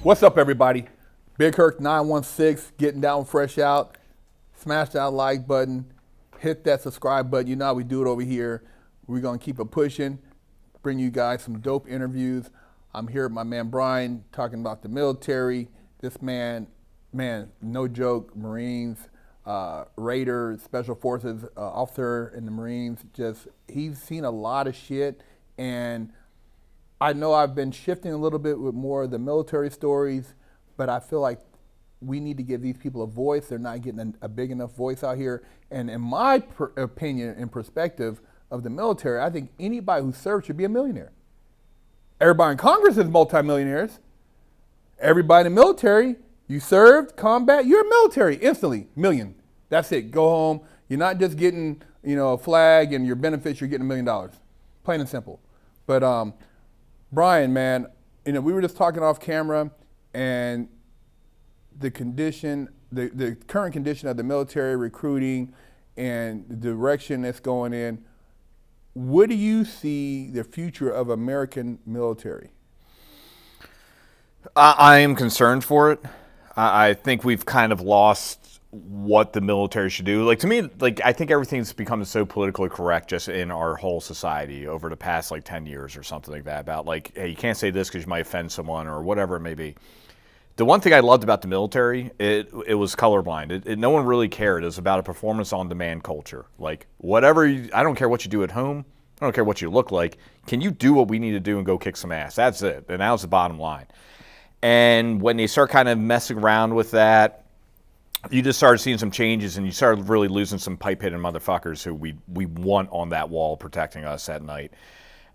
What's up, everybody? Big Herc 916, getting down fresh out. Smash that like button, hit that subscribe button. You know how we do it over here. We're going to keep it pushing, bring you guys some dope interviews. I'm here with my man Bryan talking about the military. This man, no joke, Marines, Raider, Special Forces officer in the Marines. He's seen a lot of shit, and I know I've been shifting a little bit with more of the military stories, but I feel like we need to give these people a voice. They're not getting a big enough voice out here. And in my opinion and perspective of the military, I think anybody who served should be a millionaire. Everybody in Congress is multimillionaires. Everybody in the military, you served, combat, you're military, instantly, million. That's it, go home. You're not just getting, a flag and your benefits, you're getting $1 million. Plain and simple. But Bryan, man, we were just talking off camera, and the condition, the current condition of the military recruiting and the direction that's going in, what do you see the future of American military? I am concerned for it. I think we've kind of lost what the military should do. To me, I think everything's become so politically correct just in our whole society over the past 10 years or something like that, about hey, you can't say this because you might offend someone or whatever it may be. The one thing I loved about the military, it was colorblind. No one really cared. It was about a performance-on-demand culture. I don't care what you do at home. I don't care what you look like. Can you do what we need to do and go kick some ass? That's it. And that was the bottom line. And when they start kind of messing around with that, you just started seeing some changes, and you started really losing some pipe-hitting motherfuckers who we want on that wall protecting us at night.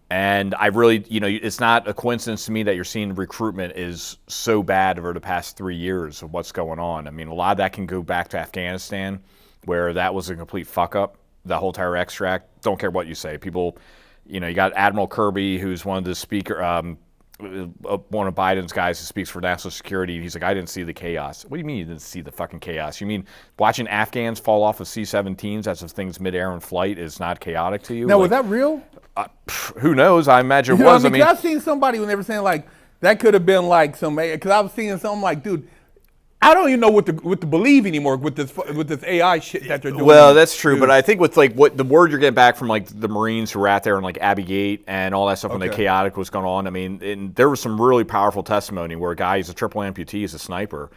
And I really, it's not a coincidence to me that you're seeing recruitment is so bad over the past 3 years of what's going on. I mean, a lot of that can go back to Afghanistan, where that was a complete fuck-up, the whole entire extract. Don't care what you say. People, you got Admiral Huckabee, who's one of the one of Biden's guys who speaks for national security. He's like, I didn't see the chaos. What do you mean you didn't see the fucking chaos? You mean watching Afghans fall off of C-17s as if things midair in flight is not chaotic to you? Now, was that real? Who knows? I imagine it was. I mean, I've seen somebody when they were saying that could have been because I was seeing something dude, I don't even know what to believe anymore with this AI shit that they're doing. Well, that's true, dude. But I think with what the word you're getting back from the Marines who were out there in Abbey Gate and all that stuff when the chaotic was going on. I mean, and there was some really powerful testimony where a guy, he's a triple amputee, he's a sniper,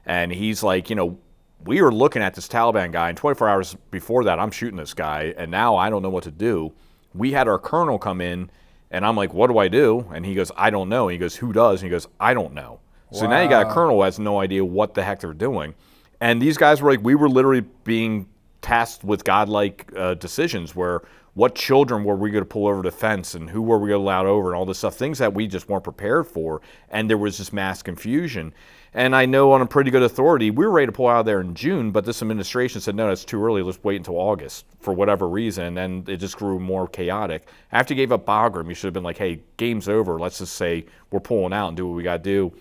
and he's we were looking at this Taliban guy, and 24 hours before that, I'm shooting this guy, and now I don't know what to do. We had our colonel come in, and I'm like, what do I do? And he goes, I don't know. And he goes, who does? And he goes, I don't know. So now you got a colonel who has no idea what the heck they're doing. And these guys were we were literally being tasked with godlike decisions where what children were we going to pull over the fence and who were we going to allow over and all this stuff, things that we just weren't prepared for. And there was this mass confusion. And I know on a pretty good authority, we were ready to pull out of there in June, but this administration said, no, that's too early. Let's wait until August for whatever reason. And it just grew more chaotic. After you gave up Bagram, you should have been hey, game's over. Let's just say we're pulling out and do what we got to do.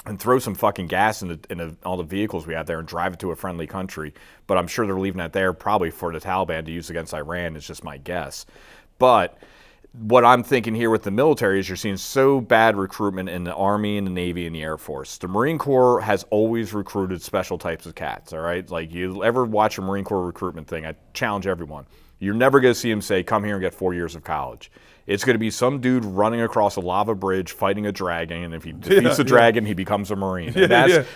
And throw some fucking gas in all the vehicles we have there and drive it to a friendly country. But I'm sure they're leaving that there probably for the Taliban to use against Iran is just my guess. But what I'm thinking here with the military is you're seeing so bad recruitment in the Army and the Navy and the Air Force. The Marine Corps has always recruited special types of cats, all right? You ever watch a Marine Corps recruitment thing, I challenge everyone. You're never going to see him say, come here and get 4 years of college. It's going to be some dude running across a lava bridge fighting a dragon, and if he defeats the dragon, he becomes a Marine.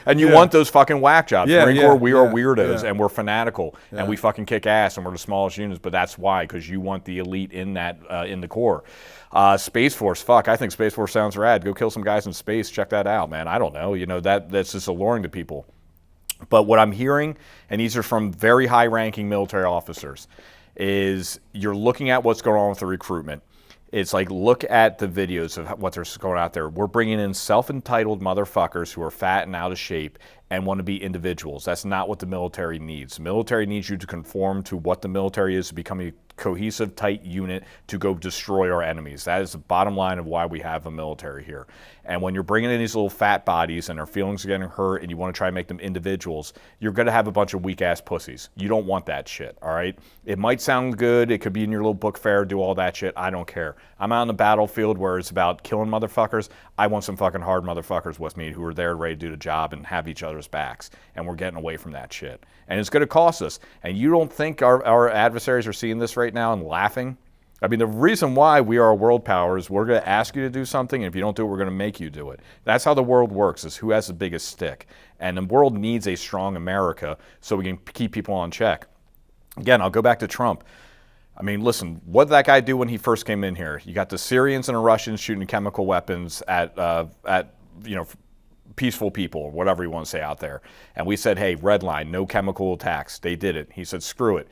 And you want those fucking whack jobs. Marine Corps, we are weirdos, and we're fanatical, and we fucking kick ass, and we're the smallest units, but that's why, because you want the elite in that in the Corps. Space Force, I think Space Force sounds rad. Go kill some guys in space, check that out, man. I don't know, that's just alluring to people. But what I'm hearing, and these are from very high-ranking military officers, is you're looking at what's going on with the recruitment. It's look at the videos of what they're going out there. We're bringing in self-entitled motherfuckers who are fat and out of shape and want to be individuals. That's not what the military needs. The military needs you to conform to what the military is to become a cohesive, tight unit to go destroy our enemies. That is the bottom line of why we have a military here. And when you're bringing in these little fat bodies and their feelings are getting hurt and you want to try to make them individuals, you're going to have a bunch of weak-ass pussies. You don't want that shit, all right? It might sound good. It could be in your little book fair, do all that shit. I don't care. I'm out on the battlefield where it's about killing motherfuckers. I want some fucking hard motherfuckers with me who are there ready to do the job and have each other's backs. And we're getting away from that shit. And it's going to cost us. And you don't think our adversaries are seeing this right now and laughing? I mean, the reason why we are a world power is we're going to ask you to do something, and if you don't do it, we're going to make you do it. That's how the world works, is who has the biggest stick. And the world needs a strong America so we can keep people on check. Again, I'll go back to Trump. I mean, listen, what did that guy do when he first came in here? You got the Syrians and the Russians shooting chemical weapons at peaceful people, or whatever you want to say out there. And we said, hey, red line, no chemical attacks. They did it. He said, screw it.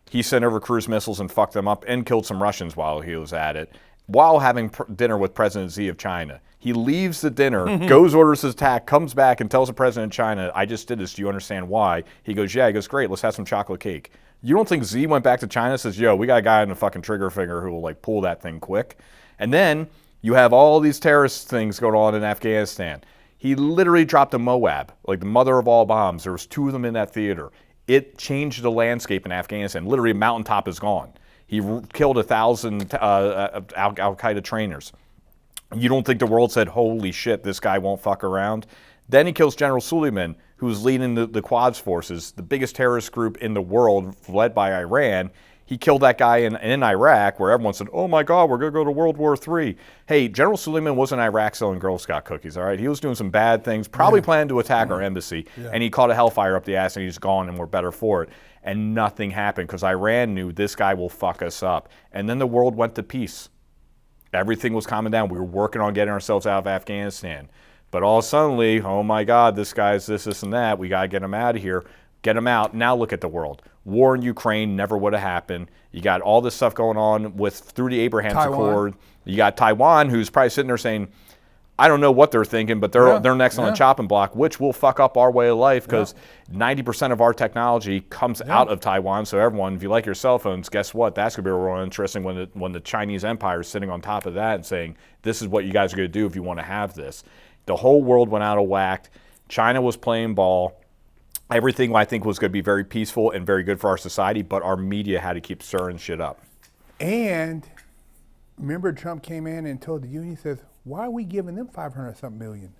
He sent over cruise missiles and fucked them up and killed some Russians while he was at it, while having dinner with President Xi of China. He leaves the dinner, goes, orders his attack, comes back and tells the president of China, I just did this. Do you understand why? He goes, yeah. He goes, great. Let's have some chocolate cake. You don't think Xi went back to China and says, yo, we got a guy in the fucking trigger finger who will like pull that thing quick? And then you have all these terrorist things going on in Afghanistan. He literally dropped a Moab, like the mother of all bombs. There was 2 of them in that theater. It changed the landscape in Afghanistan. Literally, a mountaintop is gone. He killed 1,000 Al-Qaeda trainers. You don't think the world said, holy shit, this guy won't fuck around? Then he kills General Suleiman, who's leading the Quds forces, the biggest terrorist group in the world, led by Iran. He killed that guy in Iraq, where everyone said, oh my God, we're going to go to World War III. Hey, General Suleiman was in Iraq selling Girl Scout cookies, all right? He was doing some bad things, probably planning to attack our embassy, and he caught a hellfire up the ass, and he's gone, and we're better for it. And nothing happened, because Iran knew this guy will fuck us up. And then the world went to peace. Everything was calming down. We were working on getting ourselves out of Afghanistan. But all suddenly, oh my God, this guy's this, and that. We got to get him out of here. Get him out. Now look at the world. War in Ukraine never would have happened. You got all this stuff going on through the Abraham Accord. You got Taiwan, who's probably sitting there saying, I don't know what they're thinking, but they're next on the chopping block, which will fuck up our way of life, because 90% of our technology comes out of Taiwan. So everyone, if you like your cell phones, guess what? That's going to be real interesting when the Chinese Empire is sitting on top of that and saying, this is what you guys are going to do if you want to have this. The whole world went out of whack. China was playing ball. Everything, I think, was going to be very peaceful and very good for our society, but our media had to keep stirring shit up. And remember, Trump came in and told the union, he says, why are we giving them 500-something million,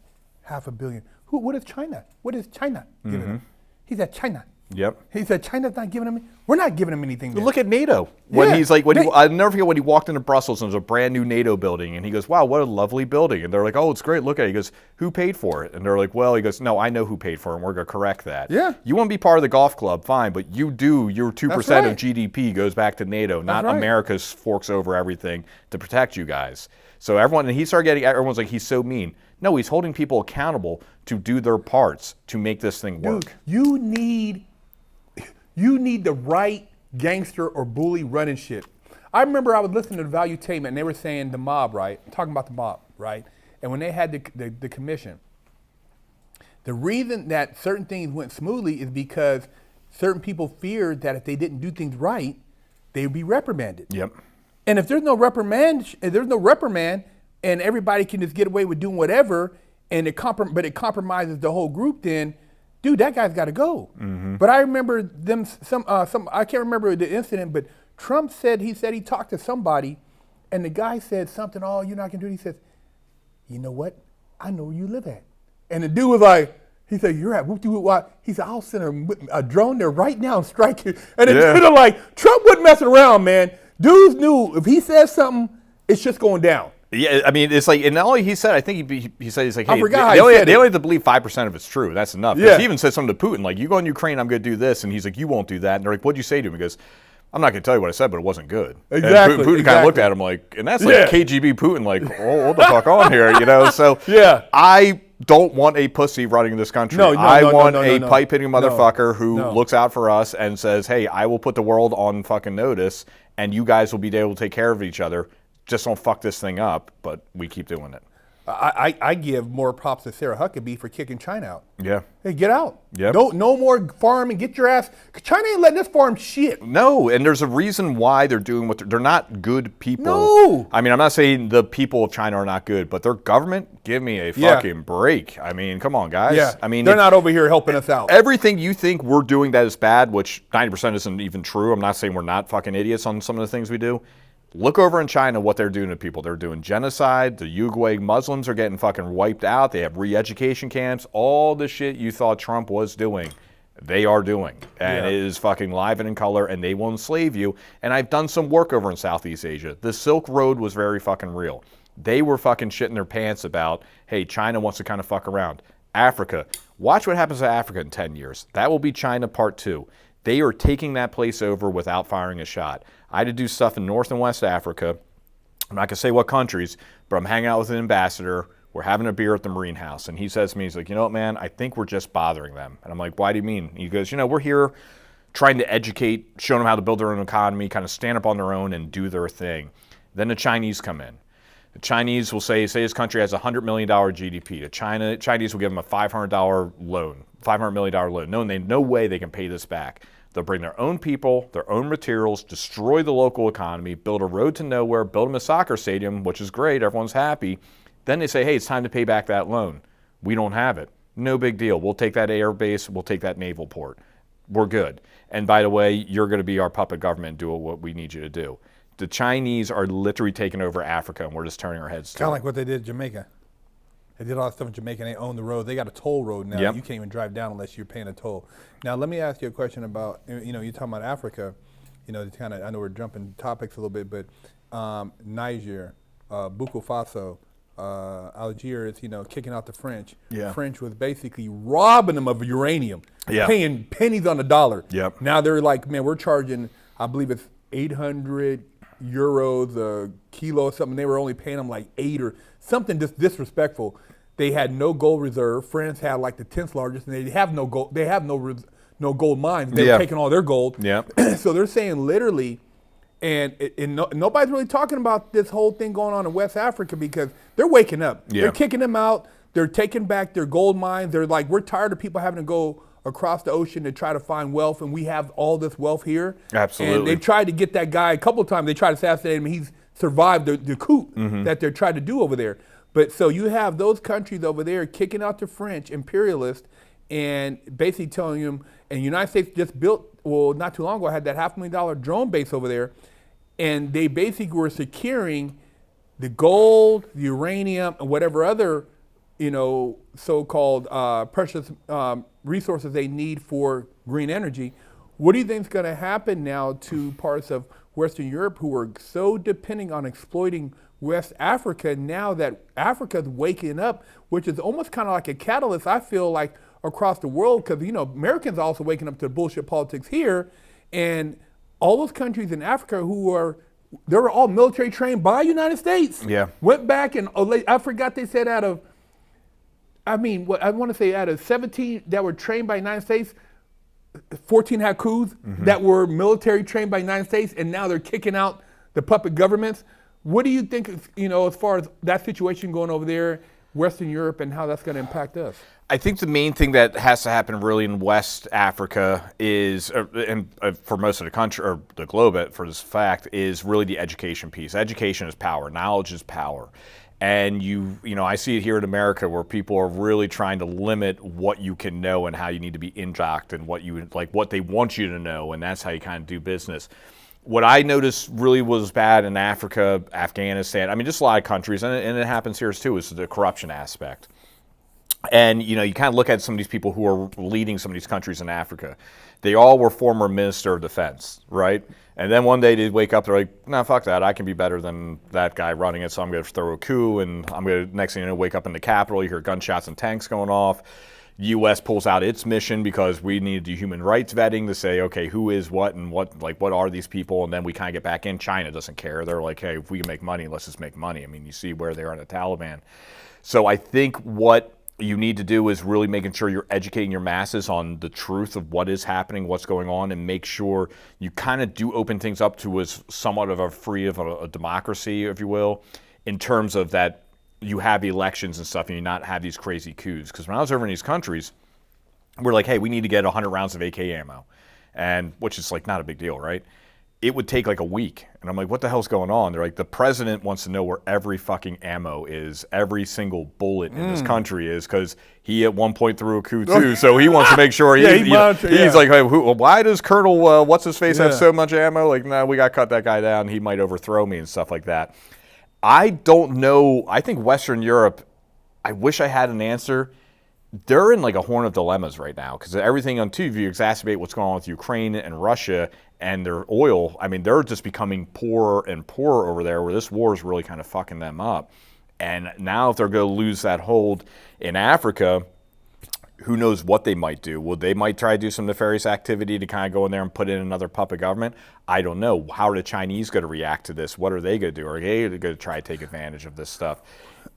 $500 million? What is China? What is China giving them? He said, China. Yep. He said, China's not giving them, we're not giving them anything. Look at NATO. When he's like, I'll never forget when he walked into Brussels and there's a brand new NATO building, and he goes, wow, what a lovely building. And they're like, oh, it's great, look at it. He goes, who paid for it? And they're like, well, he goes, no, I know who paid for it, and we're going to correct that. Yeah. You want to be part of the golf club, fine, but your 2% of GDP goes back to NATO, not America's forks over everything to protect you guys. So everyone, and everyone's like, he's so mean. No, he's holding people accountable to do their parts to make this thing work. Dude, you need the right gangster or bully running shit. I remember I was listening to the Valuetainment, and they were saying the mob, right? I'm talking about the mob, right? And when they had the commission, the reason that certain things went smoothly is because certain people feared that if they didn't do things right, they would be reprimanded. Yep. And if there's no reprimand, and everybody can just get away with doing whatever, and it compromises the whole group, then dude, that guy's got to go. Mm-hmm. But I remember I can't remember the incident, but Trump said he talked to somebody, and the guy said something, oh, you're not going to do it. He says, you know what? I know where you live at. And the dude was like, he said, you're at whoop-de-whoop. He said, I'll send a drone there right now and strike you. And the dude was like, Trump wasn't messing around, man. Dudes knew if he said something, it's just going down. Yeah, I mean, it's like, and not only he said, I think he said, he's like, hey, they only have to believe 5% of it's true. That's enough. Yeah. He even said something to Putin, like, you go in Ukraine, I'm going to do this. And he's like, you won't do that. And they're like, what'd you say to him? He goes, I'm not going to tell you what I said, but it wasn't good. Exactly. And Putin kind of looked at him like, and that's like KGB Putin, like, oh, what the fuck on here, you know? So I don't want a pussy running this country. I want a pipe-hitting motherfucker who looks out for us and says, hey, I will put the world on fucking notice, and you guys will be able to take care of each other. Just don't fuck this thing up, but we keep doing it. I give more props to Sarah Huckabee for kicking China out. Yeah. Hey, get out. Yep. No more farming. Get your ass. China ain't letting us farm shit. No, and there's a reason why they're doing what they're not good people. No. I mean, I'm not saying the people of China are not good, but their government, give me a fucking break. I mean, come on, guys. Yeah. I mean, they're not over here helping us out. Everything you think we're doing that is bad, which 90% isn't even true. I'm not saying we're not fucking idiots on some of the things we do. Look over in China what they're doing to people. They're doing genocide. The Uyghur Muslims are getting fucking wiped out. They have re-education camps. All the shit you thought Trump was doing, they are doing. And it is fucking live and in color, and they will enslave you. And I've done some work over in Southeast Asia. The Silk Road was very fucking real. They were fucking shitting their pants about, hey, China wants to kind of fuck around. Africa. Watch what happens to Africa in 10 years. That will be China Part 2. They are taking that place over without firing a shot. I had to do stuff in North and West Africa. I'm not going to say what countries, but I'm hanging out with an ambassador. We're having a beer at the Marine House. And he says to me, he's like, you know what, man, I think we're just bothering them. And I'm like, why do you mean? He goes, we're here trying to educate, show them how to build their own economy, kind of stand up on their own and do their thing. Then the Chinese come in. The Chinese will say this country has a $100 million GDP. The Chinese will give them a $500 loan, $500 million loan. No way they can pay this back. They'll bring their own people, their own materials, destroy the local economy, build a road to nowhere, build them a soccer stadium, which is great, everyone's happy. Then they say, hey, it's time to pay back that loan. We don't have it. No big deal. We'll take that air base, we'll take that naval port. We're good. And by the way, you're going to be our puppet government and do what we need you to do. The Chinese are literally taking over Africa, and we're just turning our heads to it. Kind of like what they did in Jamaica. They did all that stuff in Jamaica, and they own the road. They got a toll road now. Yep. You can't even drive down unless you're paying a toll. Now, let me ask you a question about, you're talking about Africa. I know we're jumping topics a little bit, but Niger, Burkina Faso, Algeria is, kicking out the French. Yeah. French was basically robbing them of uranium, Yeah. paying pennies on the dollar. Yep. Now they're like, man, we're charging, I believe it's 800 euros a kilo or something. They were only paying them like 8 or something just disrespectful. They had no gold reserve. France had like the 10th largest, and they have no gold. They have no gold mines. They're taking all their gold. Yeah. So they're saying literally, and nobody's really talking about this whole thing going on in West Africa because they're waking up. Yeah. They're kicking them out. They're taking back their gold mines. They're like, we're tired of people having to go across the ocean to try to find wealth, and we have all this wealth here. Absolutely. And they tried to get that guy a couple of times. They tried to assassinate him. He's survived the coup that they're trying to do over there. But so you have those countries over there kicking out the French imperialists and basically telling them, and the United States just built, not too long ago, had that $500,000 drone base over there, and they basically were securing the gold, the uranium, and whatever other, so-called precious resources they need for green energy. What do you think is going to happen now to parts of Western Europe who are so depending on exploiting West Africa now that Africa's waking up, which is almost kind of like a catalyst, I feel like, across the world, because, Americans are also waking up to bullshit politics here, and all those countries in Africa they were all military trained by the United States. Yeah. Went back and, I forgot they said out of 17 that were trained by the United States, 14 had coups that were military trained by the United States, and now they're kicking out the puppet governments. What do you think, as far as that situation going over there, Western Europe, and how that's going to impact us? I think the main thing that has to happen really in West Africa is, and for most of the country, or the globe for this fact, is really the education piece. Education is power. Knowledge is power. And I see it here in America where people are really trying to limit what you can know and how you need to be indoct and what they want you to know, and that's how you kind of do business. What I noticed really was bad in Africa, Afghanistan, just a lot of countries, and it happens here too, is the corruption aspect. And, you kind of look at some of these people who are leading some of these countries in Africa. They all were former Minister of Defense, right? And then one day they wake up, they're like, nah, fuck that. I can be better than that guy running it, so I'm going to throw a coup, and I'm going to, next thing you know, wake up in the Capitol, you hear gunshots and tanks going off. U.S. pulls out its mission because we need to do human rights vetting to say, okay, who is what and what are these people? And then we kind of get back in. China doesn't care. They're like, hey, if we can make money, let's just make money. You see where they are in the Taliban. So I think what you need to do is really making sure you're educating your masses on the truth of what is happening, what's going on, and make sure you kind of do open things up to as somewhat of a democracy, if you will, in terms of that you have elections and stuff and you not have these crazy coups. Because when I was over in these countries, we're like, hey, we need to get 100 rounds of AK ammo, and which is like not a big deal, right? It would take like a week. And I'm like, what the hell's going on? They're like, the president wants to know where every fucking ammo is, every single bullet in this country is, because he at one point threw a coup too, so he wants to make sure he's like, hey, why does Colonel what's-his-face have so much ammo? Like, no, we got to cut that guy down. He might overthrow me and stuff like that. I don't know. I think Western Europe, I wish I had an answer. They're in like a horn of dilemmas right now because everything on TV, you exacerbate what's going on with Ukraine and Russia and their oil. I mean, they're just becoming poorer and poorer over there, where this war is really kind of fucking them up. And now if they're going to lose that hold in Africa, who knows what they might do? Well, they might try to do some nefarious activity to kind of go in there and put in another puppet government. I don't know. How are the Chinese going to react to this? What are they going to do? Are they going to try to take advantage of this stuff?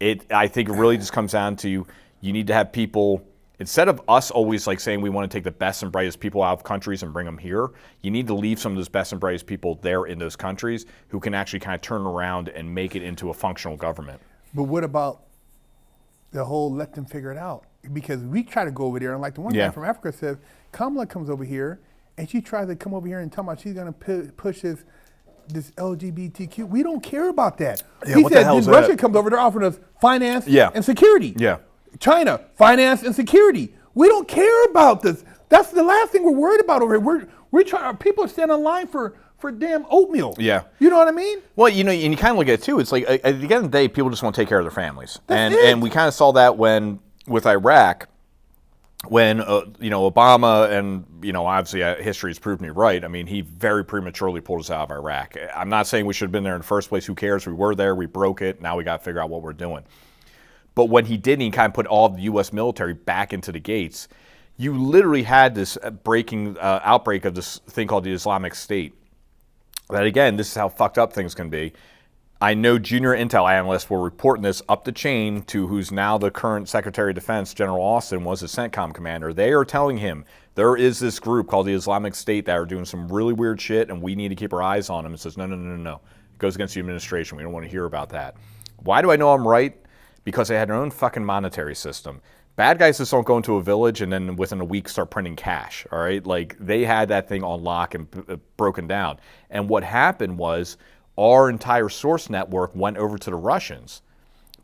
I think it really just comes down to, you need to have people, instead of us always like saying we want to take the best and brightest people out of countries and bring them here, you need to leave some of those best and brightest people there in those countries who can actually kind of turn around and make it into a functional government. But what about the whole let them figure it out? Because we try to go over there, and like the one guy from Africa says, Kamala comes over here, and she tries to come over here and tell me she's going to push this LGBTQ. We don't care about that. Yeah, he what said, the hell is Russia that? Comes over, they're offering us finance and security. Yeah. China, finance and security. We don't care about this. That's the last thing we're worried about over here. We're trying. People are standing in line for damn oatmeal. Yeah. You know what I mean? Well, you know, and you kind of look at it too. It's like at the end of the day, people just want to take care of their families, and we kind of saw that with Iraq, when Obama, and obviously history has proved me right. I mean, he very prematurely pulled us out of Iraq. I'm not saying we should have been there in the first place. Who cares? We were there. We broke it. Now we got to figure out what we're doing. But when he did, he kind of put all of the U.S. military back into the gates. You literally had this outbreak of this thing called the Islamic State. That again, this is how fucked up things can be. I know junior intel analysts were reporting this up the chain to who's now the current Secretary of Defense, General Austin, was the CENTCOM commander. They are telling him there is this group called the Islamic State that are doing some really weird shit, and we need to keep our eyes on them. It says, no. It goes against the administration. We don't want to hear about that. Why do I know I'm right? Because they had their own fucking monetary system. Bad guys just don't go into a village and then within a week start printing cash, all right? Like, they had that thing on lock and broken down. And what happened was our entire source network went over to the Russians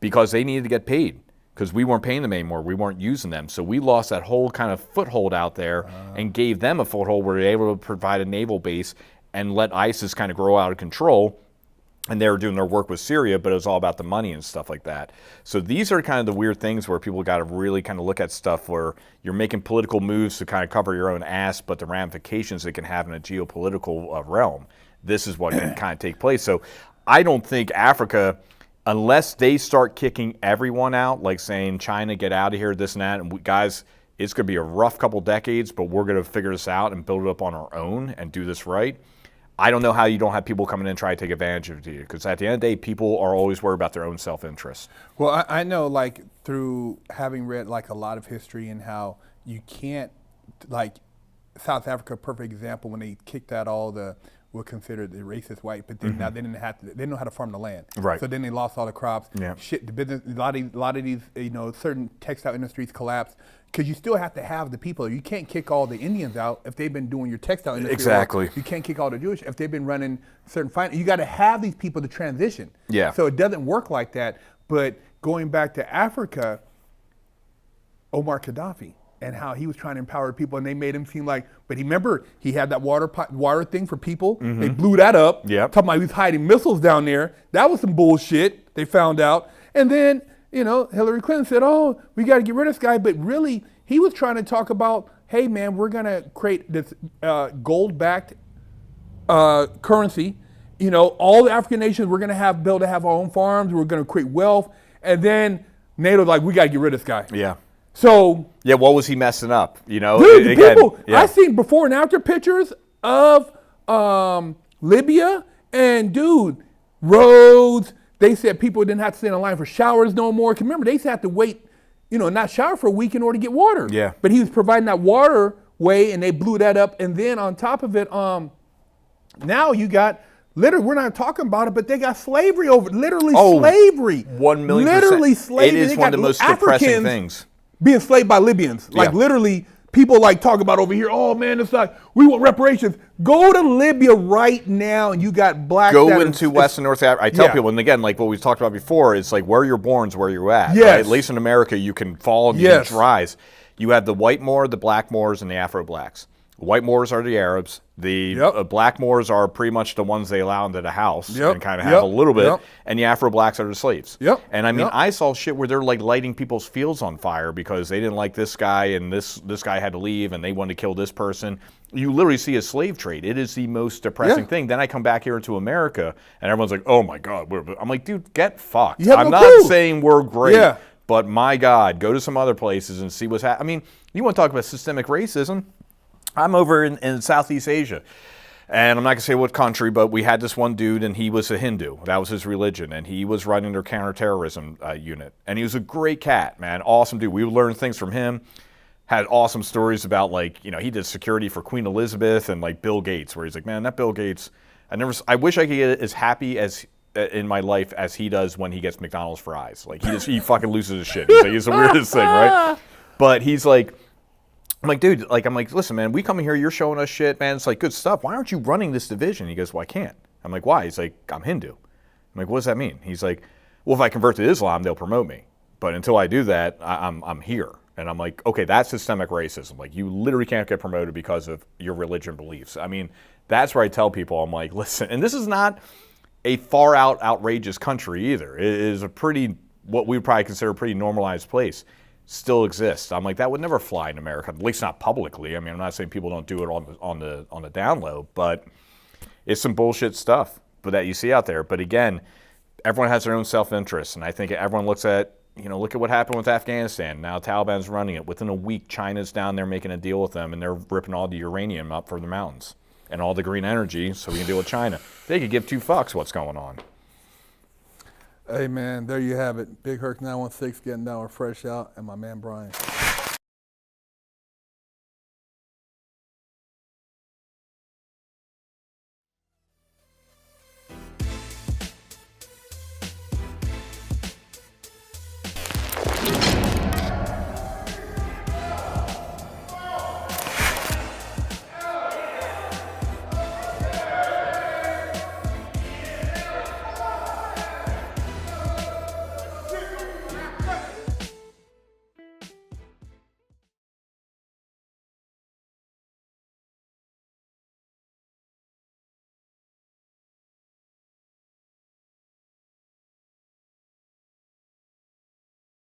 because they needed to get paid because we weren't paying them anymore. We weren't using them. So we lost that whole kind of foothold out there and gave them a foothold where they were able to provide a naval base and let ISIS kind of grow out of control. And they were doing their work with Syria, but it was all about the money and stuff like that. So these are kind of the weird things where people got to really kind of look at stuff where you're making political moves to kind of cover your own ass, but the ramifications it can have in a geopolitical realm. This is what can kind of take place. So I don't think Africa, unless they start kicking everyone out, like saying, China, get out of here, this and that, and guys, it's going to be a rough couple decades, but we're going to figure this out and build it up on our own and do this right. I don't know how you don't have people coming in and try to take advantage of you, because at the end of the day, people are always worried about their own self-interest. Well, I know, like, through having read, like, a lot of history and how you can't, like, South Africa, perfect example, when they kicked out all the, were considered the racist white, but then now they didn't know how to farm the land. Right. So then they lost all the crops. Yeah. Shit, the business, a lot of these, certain textile industries collapsed. Because you still have to have the people. You can't kick all the Indians out if they've been doing your textile industry. Exactly. You can't kick all the Jewish if they've been running certain finance. You got to have these people to transition. Yeah. So it doesn't work like that. But going back to Africa, Omar Gaddafi and how he was trying to empower people, and they made him seem like. But remember, he had that water thing for people. Mm-hmm. They blew that up. Yep. Talking about he was hiding missiles down there. That was some bullshit. They found out, and then. Hillary Clinton said, oh, we got to get rid of this guy. But really, he was trying to talk about, hey, man, we're going to create this gold-backed currency. All the African nations, we're going to be able to have our own farms. We're going to create wealth. And then NATO's like, we got to get rid of this guy. Yeah. So. Yeah, what was he messing up? Dude, again, people, yeah. I seen before and after pictures of Libya. And, dude, roads. They said people didn't have to stand in line for showers no more. 'Cause remember, they used to have to wait, not shower for a week in order to get water. Yeah. But he was providing that water way, and they blew that up. And then on top of it, now you got Literally, we're not talking about it, but they got slavery over. Literally Oh, slavery. 1,000,000%. Literally slavery. It is They one of got the most Africans depressing things. being enslaved by Libyans. Like Yeah. literally, people like talk about over here. Oh man, it's like we want reparations. Go to Libya right now, and you got blacks. Go into West and North Africa. I tell Yeah. people, and again, like what we talked about before, is like where you're born is where you're at. Yes. Right? At least in America, you can fall and you Yes. can rise. You have the white Moor, the black Moors, and the Afro blacks. White Moors are the Arabs. The Yep. black Moors are pretty much the ones they allow into the house Yep. and kind of have Yep. a little bit. Yep. And the Afro blacks are the slaves. Yep. And I mean, Yep. I saw shit where they're like lighting people's fields on fire because they didn't like this guy and this guy had to leave and they wanted to kill this person. You literally see a slave trade. It is the most depressing Yeah. thing. Then I come back here into America and everyone's like, oh my God. I'm like, dude, get fucked. You have I'm no not clue. saying we're great. Yeah. But my God, go to some other places and see what's happening. I mean, you want to talk about systemic racism? I'm over in Southeast Asia, and I'm not going to say what country, but we had this one dude, and he was a Hindu. That was his religion, and he was running their counterterrorism unit. And he was a great cat, man, awesome dude. We learned things from him. Had awesome stories about, like, you know, he did security for Queen Elizabeth and, like, Bill Gates, where he's like, man, that Bill Gates, I wish I could get as happy as in my life as he does when he gets McDonald's fries. Like, he fucking loses his shit. He's like, it's the weirdest thing, right? But he's like, I'm like, dude, like, I'm like, listen, man, we come in here, you're showing us shit, man. It's like good stuff. Why aren't you running this division? He goes, well, I can't. I'm like, why? He's like, I'm Hindu. I'm like, what does that mean? He's like, well, if I convert to Islam, they'll promote me. But until I do that, I'm here. And I'm like, okay, that's systemic racism. Like, you literally can't get promoted because of your religion beliefs. I mean, that's where I tell people, I'm like, listen, and this is not a far out outrageous country either. It is a pretty, what we would probably consider a pretty normalized place. Still exists. I'm like, that would never fly in America, at least not publicly. I mean, I'm not saying people don't do it on the down low, but it's some bullshit stuff that you see out there. But again, everyone has their own self-interest, and I think everyone looks at, you know, look at what happened with Afghanistan. Now Taliban's running it. Within a week, China's down there making a deal with them, and they're ripping all the uranium up from the mountains and all the green energy so we can deal with China. They could give two fucks what's going on. Hey man, there you have it. Big Herc 916 getting down with Fresh Out, and my man Bryan.